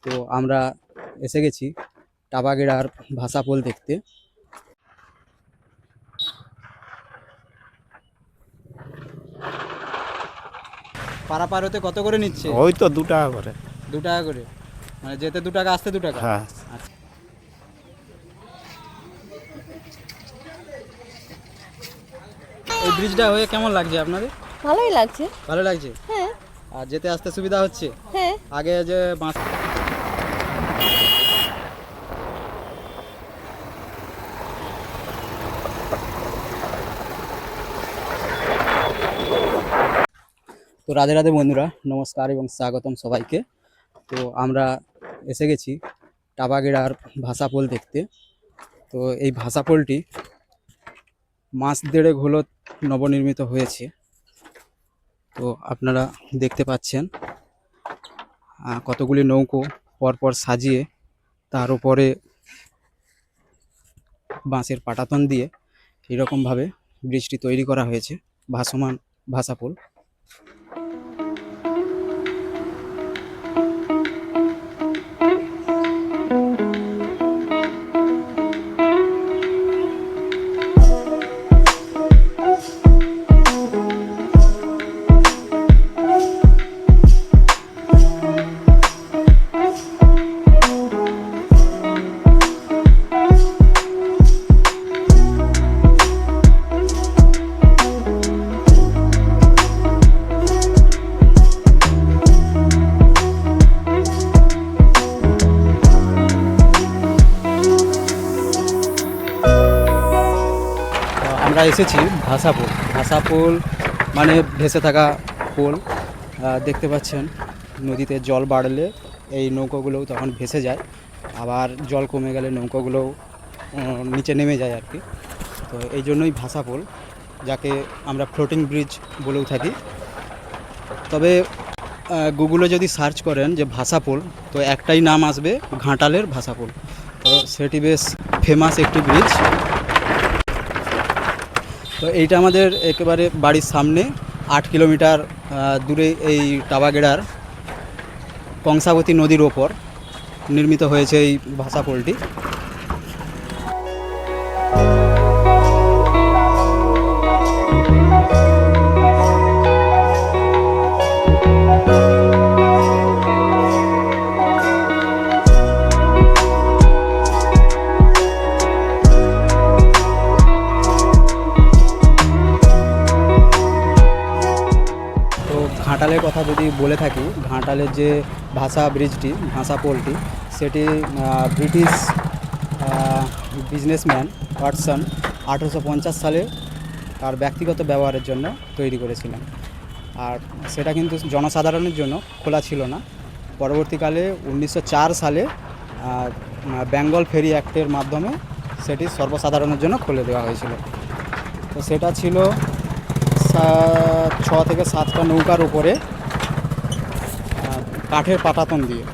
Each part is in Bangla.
তো আমরা এসে গেছি টাবাগেড়ার ভাষাপোল দেখতে। পারাপার হতে কত করে নিচ্ছে? ওই তো 2 টাকা করে। 2 টাকা করে, মানে যেতে 2 টাকা আসতে 2 টাকা? হ্যাঁ। আচ্ছা। এই ব্রিজটা হয়ে কেমন লাগছে আপনাদের? ভালোই লাগছে। ভালো লাগছে? হ্যাঁ। আর যেতে আসতে সুবিধা হচ্ছে? হ্যাঁ। আগে যে বাস তো রাধে রাধে বন্ধুরা, নমস্কার এবং স্বাগতম সবাইকে। তো আমরা এসে গেছি টাবাগেড়ার ভাষাপোল দেখতে। তো এই ভাষাপোলটি মাস দেড়েক হলো নবনির্মিত হয়েছে। তো আপনারা দেখতে পাচ্ছেন কতগুলি নৌকো পরপর সাজিয়ে তার উপরে বাঁশের পাটাতন দিয়ে এরকমভাবে ব্রিজটি তৈরি করা হয়েছে, ভাসমান ভাষাপোল। আমরা এসেছি ভাষাপোল। ভাষাপোল মানে ভেসে থাকা পোল। দেখতে পাচ্ছেন নদীতে জল বাড়লে এই নৌকাগুলোও তখন ভেসে যায়, আবার জল কমে গেলে নৌকাগুলোও নিচে নেমে যায় আর কি। তো এই জন্যই ভাষাপোল, যাকে আমরা ফ্লোটিং ব্রিজ বলেও থাকি। তবে গুগলে যদি সার্চ করেন যে ভাষাপোল, তো একটাই নাম আসবে, ঘাটালের ভাষাপোল। তো সেটি বেশ ফেমাস একটি ব্রিজ। তো এইটা আমাদের একেবারে বাড়ির সামনে 8 কিলোমিটার দূরে এই টাবাগেড়ার কংসাবতী নদীর ওপর নির্মিত হয়েছে এই ভাষাপোলটি। ঘাটালের কথা যদি বলে থাকি, ঘাটালের যে ভাষা ব্রিজটি, ভাষাপোলটি, সেটি ব্রিটিশ বিজনেসম্যান ওয়াটসন 1850 সালে তার ব্যক্তিগত ব্যবহারের জন্য তৈরি করেছিলেন। আর সেটা কিন্তু জনসাধারণের জন্য খোলা ছিল না। পরবর্তীকালে 1904 সালে বেঙ্গল ফেরি অ্যাক্টের মাধ্যমে সেটি সর্বসাধারণের জন্য খুলে দেওয়া হয়েছিল। তো সেটা ছিল 6 থেকে 7টা নৌকার উপরে কাঠের পাটাতন দিয়ে।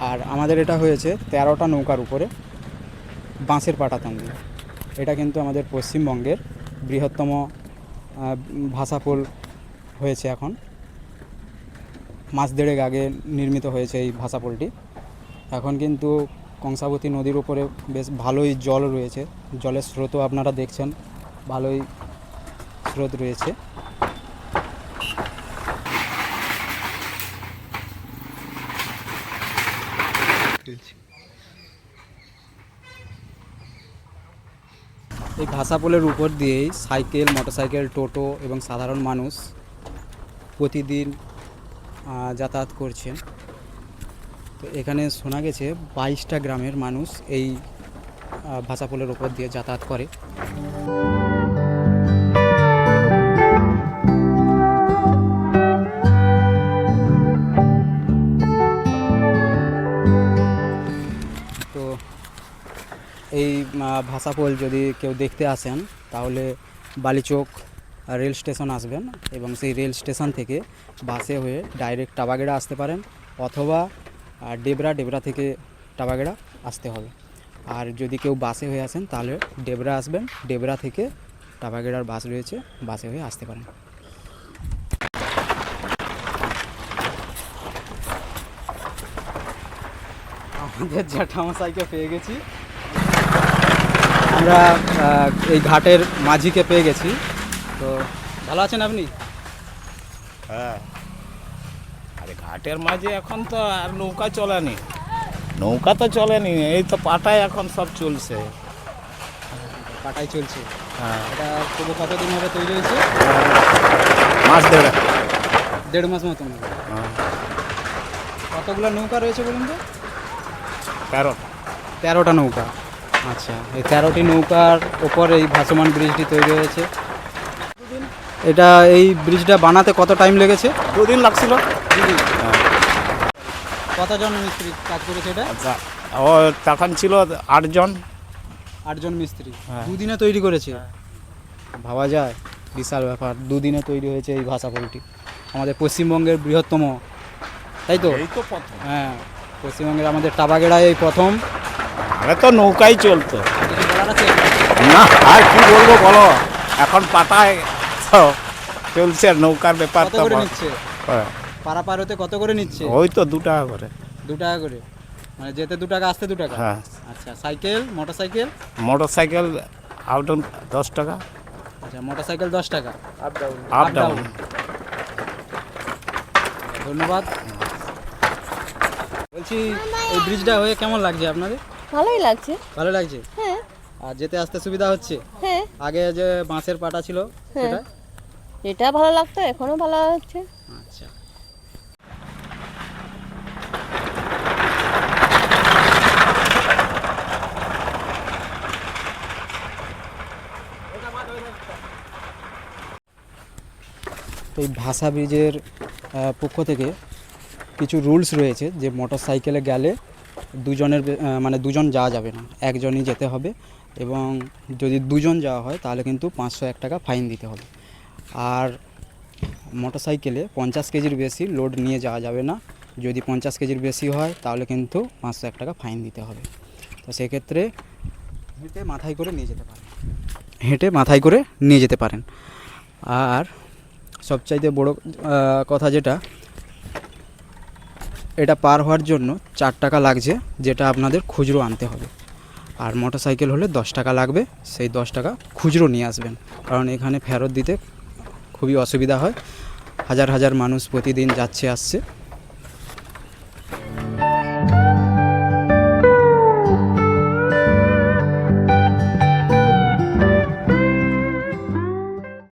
আর আমাদের এটা হয়েছে 13টা নৌকার উপরে বাঁশের পাটাতন দিয়ে। এটা কিন্তু আমাদের পশ্চিমবঙ্গের বৃহত্তম ভাষাপোল হয়েছে। এখন মাস দেড়েক আগে নির্মিত হয়েছে এই ভাষাপোলটি। এখন কিন্তু কংসাবতী নদীর উপরে বেশ ভালোই জল রয়েছে, জলের স্রোতও আপনারা দেখছেন, ভালোই স্রোত রয়েছে। এই ভাষাপোলের উপর দিয়েই সাইকেল, মোটরসাইকেল, টোটো এবং সাধারণ মানুষ প্রতিদিন যাতায়াত করছেন। তো এখানে শোনা গেছে 22টা গ্রামের মানুষ এই ভাষাপোলের উপর দিয়ে যাতায়াত করে। তো এই ভাষাপোল যদি কেউ দেখতে আসেন, তাহলে বালিচক রেল স্টেশন আসবেন এবং সেই রেল স্টেশন থেকে বাসে হয়ে ডাইরেক্ট টাবাগেড়া আসতে পারেন, অথবা ডেবরা থেকে টাবাগেড়া আসতে হবে। আর যদি কেউ বাসে হয়ে আসেন তাহলে ডেবরা আসবেন, ডেবরা থেকে টাবাগেড়ার বাস রয়েছে, বাসে হয়ে আসতে পারেন। আমাদের জ্যাঠামশাইকে পেয়ে গেছি আমরা। এই ঘাটের মাঝিকে পেয়ে গেছি। তো ভালো আছেন আপনি? হ্যাঁ, আরে ঘাটের মাঝে এখন তো আর নৌকা চলেনি, নৌকা তো চলেনি, এই তো পাটায় এখন সব চলছে। পাটাই চলছে। হ্যাঁ, এটা তবু কতদিন হবে তৈরি হয়েছে? মাছ ধরে। 1.5 মাস মতন হবে। হ্যাঁ, কতগুলো নৌকা রয়েছে বলুন তো? 13। 13টা নৌকা। আচ্ছা, এই 13টি নৌকার ওপর এই ভাসমান ব্রিজটি তৈরি হয়েছে। এটা এই ব্রিজটা বানাতে কত টাইম লেগেছে? 2 দিন লাগছিল। হ্যাঁ, কতজন মিস্ত্রি কাজ করেছে এটা? আচ্ছা, ও তখন ছিল 8 জন। 8 জন মিস্ত্রি হ্যাঁ। 2 দিনে তৈরি করেছে। ভাবা যায়, বিশাল ব্যাপার। 2 দিনে তৈরি হয়েছে এই ভাষাপুলটি, আমাদের পশ্চিমবঙ্গের বৃহত্তম, তাই তো? এই তো প্রথম। হ্যাঁ, পশ্চিমবঙ্গের আমাদের টাবাগেড়ায় এই প্রথম। আরে তো নৌকাই চলতো কিছু বলার আছে? না, আর কি বলবো বলো, এখন পাটায় তো চলছে নৌকার ব্যাপার কত তো। করে নিচ্ছে? হ্যাঁ, পারাপার হতে কত করে নিচ্ছে? ওই তো 2 টাকা করে। 2 টাকা করে, মানে যেতে 2 টাকা আসতে 2 টাকা? হ্যাঁ, আচ্ছা, cycle motor cycle? Motor cycle up down 10 টাকা। আচ্ছা, মোটর সাইকেল 10 টাকা আপ ডাউন। ধন্যবাদ। বলছি, এই ব্রিজটা হয়ে কেমন লাগছে আপনাদের? ভালোই লাগছে। ভালো লাগছে? হ্যাঁ আর যেতে আসতে সুবিধা হচ্ছে? হ্যাঁ আগে যে বাঁশের পাটা ছিল হ্যাঁ, সেটা? এটা ভালো লাগতো, এখনো ভালো লাগছে। আচ্ছা। এই ভাষা ব্রিজের পক্ষ থেকে কিছু রুলস রয়েছে যে মোটর সাইকেলে গেলে মানে দুজন যাওয়া যাবে না, একজনই যেতে হবে। এবং যদি দুজন যাওয়া হয় তাহলে কিন্তু 501 টাকা ফাইন দিতে হবে। আর মোটর সাইকেলে 50 কেজির বেশি লোড নিয়ে যাওয়া যাবে না। যদি 50 কেজির বেশি হয় তাহলে কিন্তু 501 টাকা ফাইন দিতে হবে। তো সেক্ষেত্রে হেঁটে মাথায় করে নিয়ে যেতে পারেন, হেঁটে মাথায় করে নিয়ে যেতে পারেন। আর সবচাইতে বড় কথা যেটা, এটা পার হওয়ার জন্য 4 টাকা লাগছে, যেটা আপনাদের খুচরো আনতে হবে। আর মোটর সাইকেল হলে 10 টাকা লাগবে, সেই 10 টাকা খুচরো নিয়ে আসবেন, কারণ এখানে ফেরত দিতে খুবই অসুবিধা হয়। হাজার হাজার মানুষ প্রতিদিন যাচ্ছে আসছে।